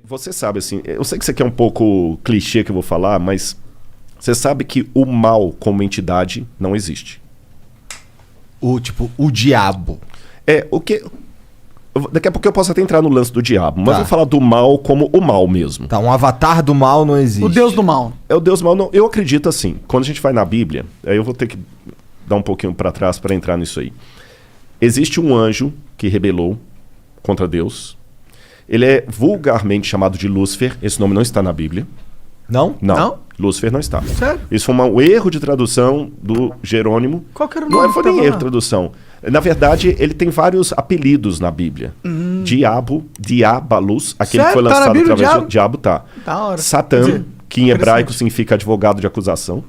Você sabe, assim, eu sei que isso aqui é um pouco clichê que eu vou falar, mas você sabe que o mal como entidade não existe. O diabo. Daqui a pouco eu posso até entrar no lance do diabo, mas vou falar do mal como o mal mesmo. Tá, um avatar do mal não existe. O Deus do mal. É o Deus do mal, não, eu acredito assim. Quando a gente vai na Bíblia, aí eu vou ter que dar um pouquinho para trás para entrar nisso aí. Existe um anjo que rebelou contra Deus. Ele é vulgarmente chamado de Lúcifer. Esse nome não está na Bíblia. Não? Não. Lúcifer não está. Sério? Isso foi um erro de tradução do Jerônimo. Qual que era o Não nome foi que nem tava erro lá? de tradução. Na verdade, ele tem vários apelidos na Bíblia. Diabo, Diabalus, aquele Sério? que foi Tá na lançado Bíblia, através diabo? do diabo, tá. Da hora. Satã, Quer dizer, que em hebraico interessante. significa advogado de acusação.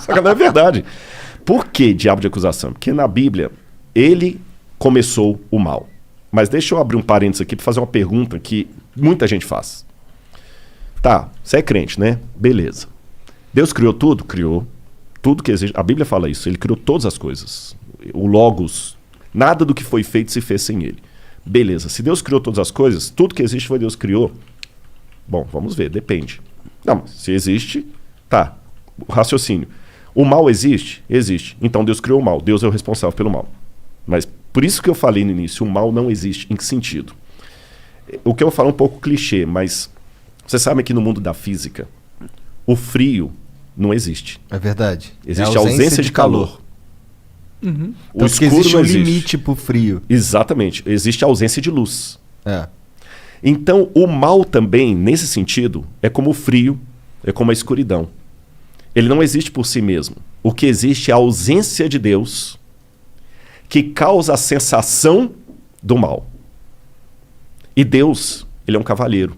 Só que não é verdade. Por que diabo de acusação? Porque na Bíblia, ele começou o mal. Mas deixa eu abrir um parênteses aqui para fazer uma pergunta que muita gente faz. Tá, você é crente, né? Beleza. Deus criou tudo? Criou. Tudo que existe. A Bíblia fala isso. Ele criou todas as coisas. O Logos. Nada do que foi feito se fez sem ele. Beleza. Se Deus criou todas as coisas, tudo que existe foi Deus que criou. Bom, vamos ver. Depende. Não, se existe, tá. O raciocínio. O mal existe? Existe. Então Deus criou o mal. Deus é o responsável pelo mal. Mas por isso que eu falei no início, o mal não existe. Em que sentido? O que eu vou falar é um pouco clichê, mas você sabe que no mundo da física, o frio não existe. É verdade. Existe a ausência de calor. Uhum. O Tanto que escuro existe não um existe. limite pro frio. Exatamente. Existe a ausência de luz. É. Então, o mal também, nesse sentido, é como o frio, é como a escuridão. Ele não existe por si mesmo. O que existe é a ausência de Deus que causa a sensação do mal. E Deus, ele é um cavalheiro.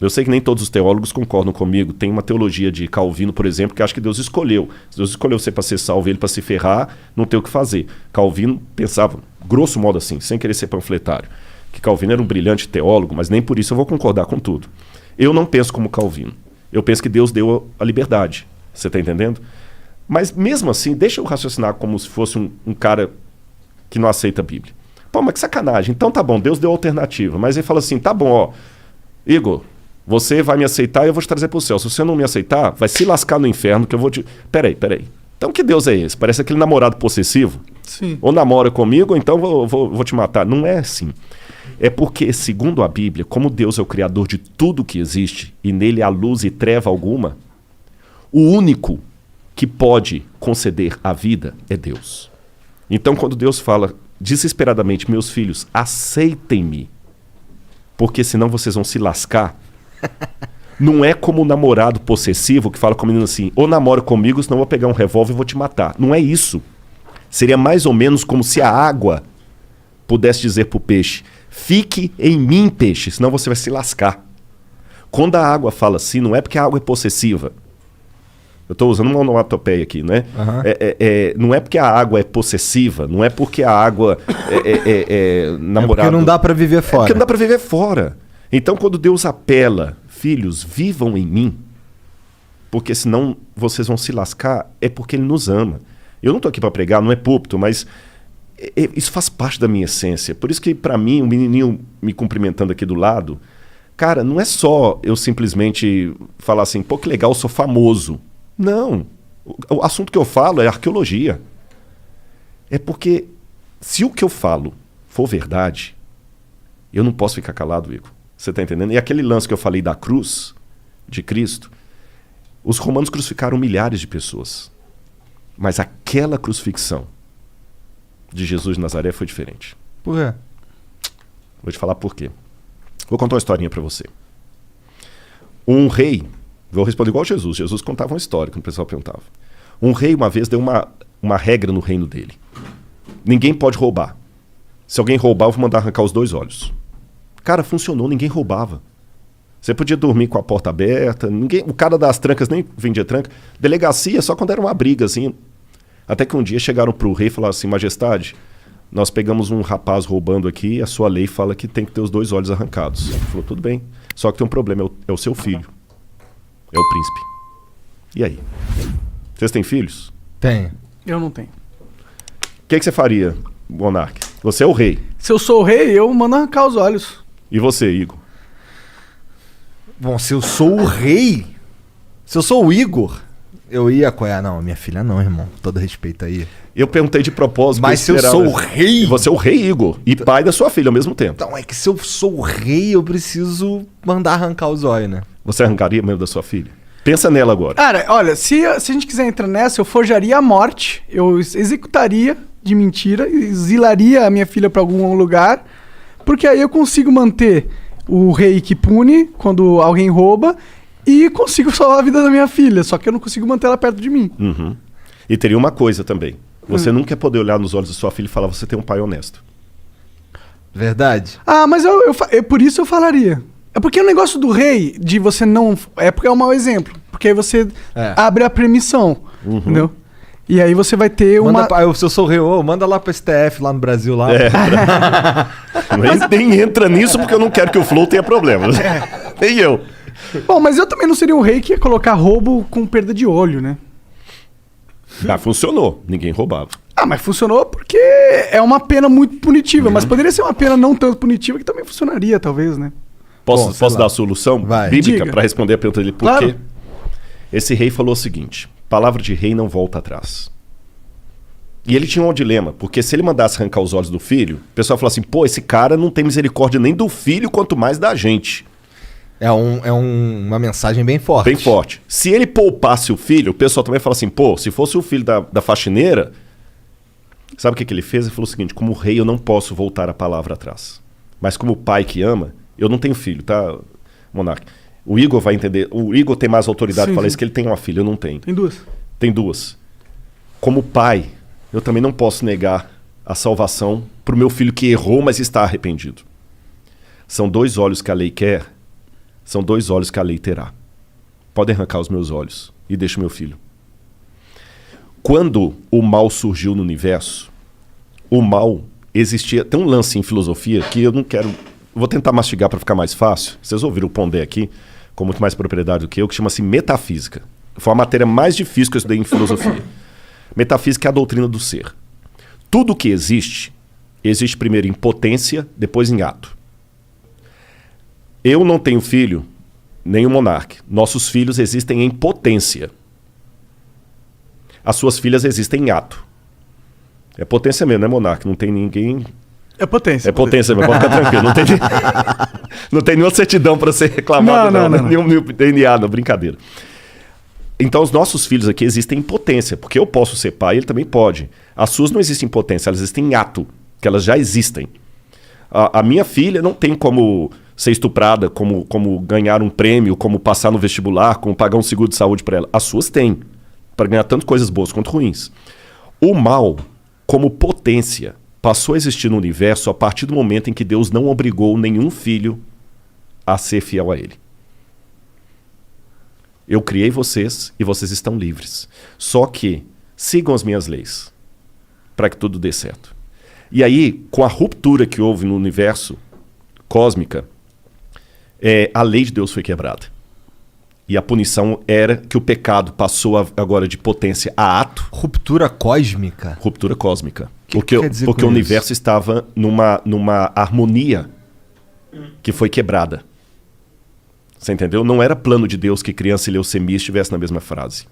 Eu sei que nem todos os teólogos concordam comigo. Tem uma teologia de Calvino, por exemplo, que acha que Deus escolheu. Se Deus escolheu você para ser salvo, ele para se ferrar, não tem o que fazer. Calvino pensava, grosso modo assim, sem querer ser panfletário, que Calvino era um brilhante teólogo, mas nem por isso eu vou concordar com tudo. Eu não penso como Calvino. Eu penso que Deus deu a liberdade. Você está entendendo? Mas mesmo assim, deixa eu raciocinar como se fosse um cara que não aceita a Bíblia. Pô, mas que sacanagem. Então tá bom, Deus deu alternativa. Mas ele fala assim, tá bom, ó, Igor, você vai me aceitar e eu vou te trazer pro céu. Se você não me aceitar, vai se lascar no inferno que eu vou te... Peraí. Então que Deus é esse? Parece aquele namorado possessivo. Sim. Ou namora comigo, ou então vou te matar. Não é assim. É porque, segundo a Bíblia, como Deus é o criador de tudo que existe, e nele há luz e treva alguma, o único que pode conceder a vida é Deus. Então, quando Deus fala desesperadamente, meus filhos, aceitem-me, porque senão vocês vão se lascar, não é como o namorado possessivo que fala com a menina assim, ou namora comigo, senão eu vou pegar um revólver e vou te matar. Não é isso. Seria mais ou menos como se a água pudesse dizer para o peixe, fique em mim, peixe, senão você vai se lascar. Quando a água fala assim, não é porque a água é possessiva. Eu estou usando uma onomatopeia aqui, né? Uhum. Não é porque a água é possessiva, não é porque a água é namorada. É porque não dá para viver fora. É porque não dá para viver fora. Então, quando Deus apela, filhos, vivam em mim, porque senão vocês vão se lascar, é porque Ele nos ama. Eu não estou aqui para pregar, não é púlpito, mas isso faz parte da minha essência. Por isso que, para mim, o menininho me cumprimentando aqui do lado, cara, não é só eu simplesmente falar assim, pô, que legal, eu sou famoso. Não. O assunto que eu falo é arqueologia. É porque se o que eu falo for verdade, eu não posso ficar calado, Igor. Você está entendendo? E aquele lance que eu falei da cruz de Cristo, os romanos crucificaram milhares de pessoas. Mas aquela crucifixão de Jesus de Nazaré foi diferente. Por quê? Vou te falar por quê. Vou contar uma historinha para você. Um rei... Vou responder igual Jesus. Jesus contava uma história, quando o pessoal perguntava. Um rei, uma vez, deu uma regra no reino dele. Ninguém pode roubar. Se alguém roubar, eu vou mandar arrancar os 2 olhos. Cara, funcionou, ninguém roubava. Você podia dormir com a porta aberta, o cara das trancas nem vendia tranca. Delegacia só quando era uma briga, assim. Até que um dia chegaram pro rei e falaram assim, majestade, nós pegamos um rapaz roubando aqui, a sua lei fala que tem que ter os 2 olhos arrancados. Ele falou, tudo bem, só que tem um problema, é o seu filho. É o príncipe. E aí? Vocês têm filhos? Tenho. Eu não tenho. O que você faria, Monark? Você é o rei. Se eu sou o rei, eu mando arrancar os olhos. E você, Igor? Bom, se eu sou o rei, se eu sou o Igor, eu ia apoiar. Não, minha filha não, irmão. Todo respeito aí. Eu perguntei de propósito. Mas se eu sou o rei... Você é o rei, Igor. E pai da sua filha ao mesmo tempo. Então, é que se eu sou o rei, eu preciso mandar arrancar os olhos, né? Você arrancaria mesmo da sua filha? Pensa nela agora. Cara, olha, se a gente quiser entrar nessa, eu forjaria a morte, eu executaria de mentira, exilaria a minha filha pra algum lugar, porque aí eu consigo manter o rei que pune quando alguém rouba e consigo salvar a vida da minha filha, só que eu não consigo manter ela perto de mim. Uhum. E teria uma coisa também. Você nunca ia poder olhar nos olhos da sua filha e falar, você tem um pai honesto. Verdade? Ah, mas por isso eu falaria. É porque o negócio do rei, de você não... É porque é um mau exemplo. Porque aí você abre a permissão, entendeu? E aí você vai ter Se eu sou o rei, manda lá pro STF, lá no Brasil, lá. Nem entra nisso porque eu não quero que o Flow tenha problemas. Nem eu. Bom, mas eu também não seria um rei que ia colocar roubo com perda de olho, né? Funcionou. Ninguém roubava. Ah, mas funcionou porque é uma pena muito punitiva. Mas poderia ser uma pena não tanto punitiva que também funcionaria, talvez, né? Posso dar a solução bíblica para responder a pergunta dele? Por quê? Esse rei falou o seguinte: palavra de rei não volta atrás. E ele tinha um dilema, porque se ele mandasse arrancar os olhos do filho, o pessoal falou assim, pô, esse cara não tem misericórdia nem do filho, quanto mais da gente. É uma mensagem bem forte. Bem forte. Se ele poupasse o filho, o pessoal também fala assim, pô, se fosse o filho da faxineira, sabe o que ele fez? Ele falou o seguinte, como rei eu não posso voltar a palavra atrás. Mas como pai que ama, eu não tenho filho, tá, Monark? O Igor vai entender, o Igor tem mais autoridade para falar isso, que ele tem uma filha, eu não tenho. Tem duas. Tem duas. Como pai, eu também não posso negar a salvação para o meu filho que errou, mas está arrependido. São 2 olhos que a lei quer, são 2 olhos que a lei terá. Podem arrancar os meus olhos e deixa o meu filho. Quando o mal surgiu no universo, o mal existia... Tem um lance em filosofia que eu não quero... Vou tentar mastigar para ficar mais fácil. Vocês ouviram o Pondé aqui, com muito mais propriedade do que eu, que chama-se metafísica. Foi a matéria mais difícil que eu estudei em filosofia. Metafísica é a doutrina do ser. Tudo que existe primeiro em potência, depois em ato. Eu não tenho filho, nem o Monark. Nossos filhos existem em potência. As suas filhas existem em ato. É potência mesmo, né, Monark? Não tem ninguém... É potência. É potência mesmo, pode ficar tranquilo. Não tem nenhuma certidão para ser reclamado, não. Nenhum DNA, não, brincadeira. Então, os nossos filhos aqui existem em potência, porque eu posso ser pai, ele também pode. As suas não existem em potência, elas existem em ato, que elas já existem. A minha filha não tem como ser estuprada, como ganhar um prêmio, como passar no vestibular, como pagar um seguro de saúde para ela. As suas têm, para ganhar tanto coisas boas quanto ruins. O mal, como potência, passou a existir no universo a partir do momento em que Deus não obrigou nenhum filho a ser fiel a ele. Eu criei vocês e vocês estão livres. Só que sigam as minhas leis para que tudo dê certo. E aí, com a ruptura que houve no universo cósmica, a lei de Deus foi quebrada. E a punição era que o pecado passou agora de potência a ato. Ruptura cósmica? Ruptura cósmica. Que quer dizer porque o universo estava numa harmonia que foi quebrada. Você entendeu? Não era plano de Deus que criança e leucemia estivessem na mesma frase.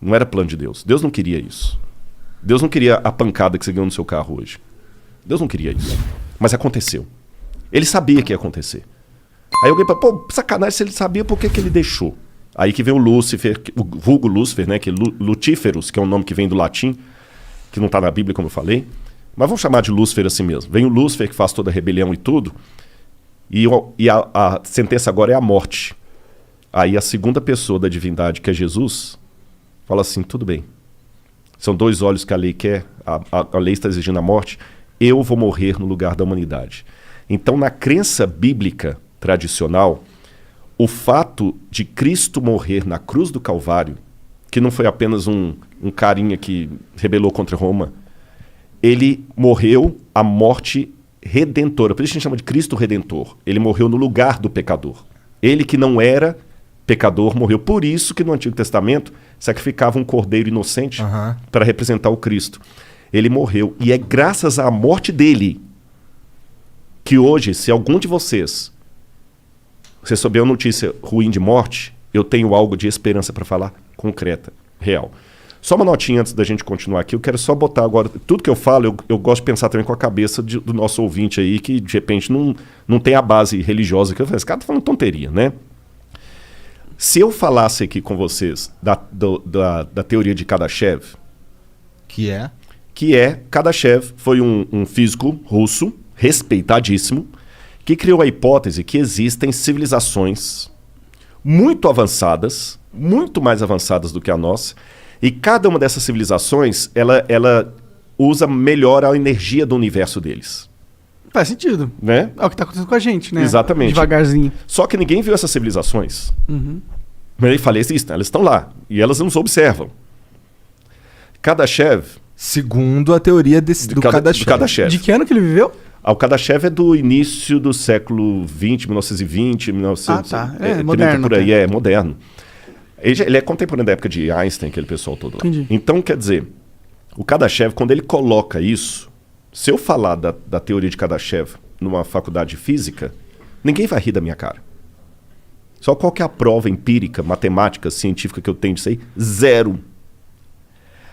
Não era plano de Deus. Deus não queria isso. Deus não queria a pancada que você ganhou no seu carro hoje. Deus não queria isso. Mas aconteceu. Ele sabia que ia acontecer. Aí alguém fala, pô, sacanagem, se ele sabia, por que ele deixou? Aí que vem o Lúcifer, o vulgo Lúcifer, né? Que é Lutíferos, que é um nome que vem do latim, que não está na Bíblia, como eu falei. Mas vamos chamar de Lúcifer assim mesmo. Vem o Lúcifer, que faz toda a rebelião e tudo. E a sentença agora é a morte. Aí a segunda pessoa da divindade, que é Jesus, fala assim, tudo bem. São 2 olhos que a lei quer, a lei está exigindo a morte, eu vou morrer no lugar da humanidade. Então, na crença bíblica tradicional, o fato de Cristo morrer na cruz do Calvário, que não foi apenas um carinha que rebelou contra Roma, ele morreu a morte redentora. Por isso a gente chama de Cristo Redentor. Ele morreu no lugar do pecador. Ele que não era pecador morreu. Por isso que no Antigo Testamento sacrificava um cordeiro inocente para representar o Cristo. Ele morreu. E é graças à morte dele que hoje, se algum de vocês souber uma notícia ruim de morte, eu tenho algo de esperança para falar concreta, real. Só uma notinha antes da gente continuar aqui. Eu quero só botar agora... Tudo que eu falo, eu gosto de pensar também com a cabeça do nosso ouvinte aí, que de repente não tem a base religiosa. Que eu falei, esse cara tá falando tonteria, né? Se eu falasse aqui com vocês da teoria de Kardashev... Que é? Kardashev foi um físico russo, respeitadíssimo, que criou a hipótese que existem civilizações muito avançadas, muito mais avançadas do que a nossa, e cada uma dessas civilizações, ela usa melhor a energia do universo deles. Faz sentido. Né? É o que tá acontecendo com a gente, né? Exatamente. Devagarzinho. Só que ninguém viu essas civilizações. Uhum. Mas ele fala, existem, elas estão lá, e elas nos observam. Kardashev... Segundo a teoria do Kardashev. De que ano que ele viveu? O Kardashev é do início do século XX, 1920, 1930, tá. Moderno. Por aí, é moderno. Ele é contemporâneo da época de Einstein, aquele pessoal todo lá. Entendi. Então, quer dizer, o Kardashev, quando ele coloca isso, se eu falar da teoria de Kardashev numa faculdade de física, ninguém vai rir da minha cara. Só qual que é a prova empírica, matemática, científica que eu tenho disso aí? Zero.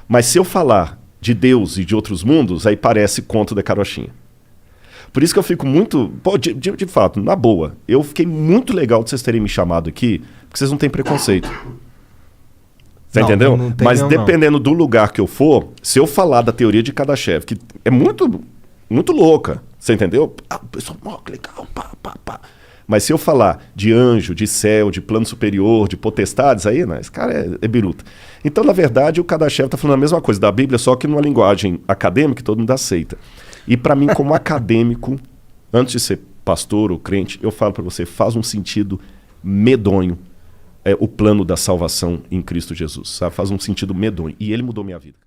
Mas se eu falar de Deus e de outros mundos, aí parece conto da carochinha. Por isso que eu fico muito... Pô, de fato, na boa, eu fiquei muito legal de vocês terem me chamado aqui, porque vocês não têm preconceito. Você entendeu? Não tem. Mas dependendo do lugar que eu for, se eu falar da teoria de Kardashev, que é muito, muito louca, você entendeu? Pessoal, que legal, pá. Mas se eu falar de anjo, de céu, de plano superior, de potestades, aí, né, esse cara é biruta. Então, na verdade, o Kardashev está falando a mesma coisa da Bíblia, só que numa linguagem acadêmica que todo mundo aceita. E para mim, como acadêmico, antes de ser pastor ou crente, eu falo para você, faz um sentido medonho o plano da salvação em Cristo Jesus. Sabe? Faz um sentido medonho. E ele mudou minha vida.